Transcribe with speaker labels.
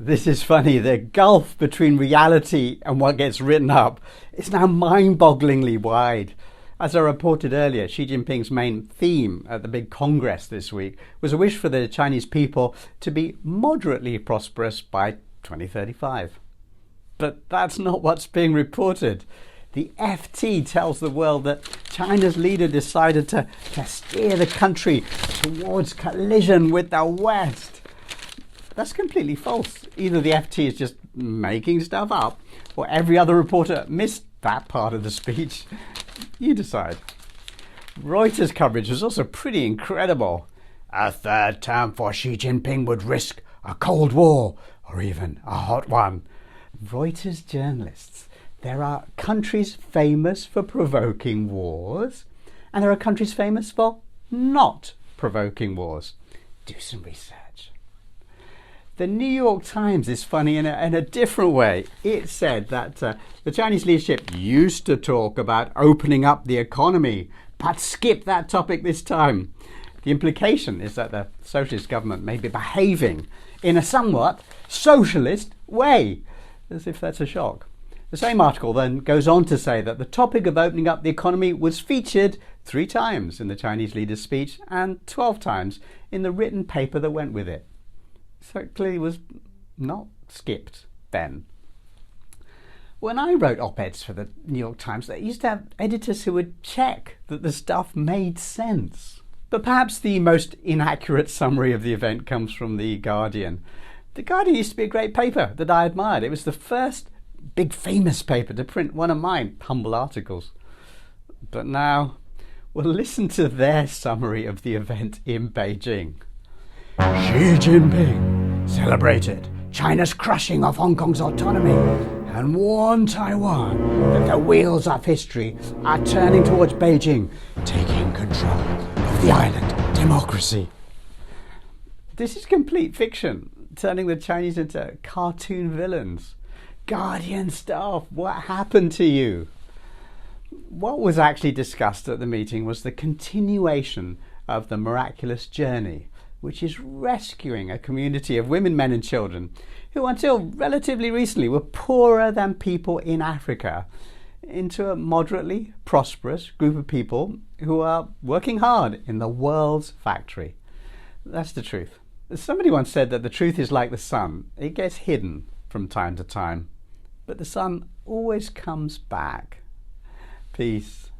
Speaker 1: This is funny. The gulf between reality and what gets written up is now mind-bogglingly wide. As I reported earlier, Xi Jinping's main theme at the big Congress this week was a wish for the Chinese people to be moderately prosperous by 2035. But that's not what's being reported. The FT tells the world that China's leader decided to steer the country towards collision with the West. That's completely false. Either the FT is just making stuff up, or every other reporter missed that part of the speech. You decide. Reuters coverage was also pretty incredible. A third term for Xi Jinping would risk a Cold War, or even a hot one. Reuters journalists. There are countries famous for provoking wars, and there are countries famous for not provoking wars. Do some research. The New York Times is funny in a different way. It said that the Chinese leadership used to talk about opening up the economy, but skipped that topic this time. The implication is that the socialist government may be behaving in a somewhat socialist way, as if that's a shock. The same article then goes on to say that the topic of opening up the economy was featured 3 times in the Chinese leader's speech and 12 times in the written paper that went with it. So it clearly was not skipped then. When I wrote op-eds for the New York Times, they used to have editors who would check that the stuff made sense. But perhaps the most inaccurate summary of the event comes from The Guardian. The Guardian used to be a great paper that I admired. It was the first big famous paper to print one of my humble articles. But now, well, listen to their summary of the event in Beijing. Xi Jinping celebrated China's crushing of Hong Kong's autonomy and warned Taiwan that the wheels of history are turning towards Beijing, taking control of the island democracy. This is complete fiction, turning the Chinese into cartoon villains. Guardian staff, what happened to you? What was actually discussed at the meeting was the continuation of the miraculous journey, which is rescuing a community of women, men and children who until relatively recently were poorer than people in Africa into a moderately prosperous group of people who are working hard in the world's factory. That's the truth. Somebody once said that the truth is like the sun. It gets hidden from time to time, but the sun always comes back. Peace.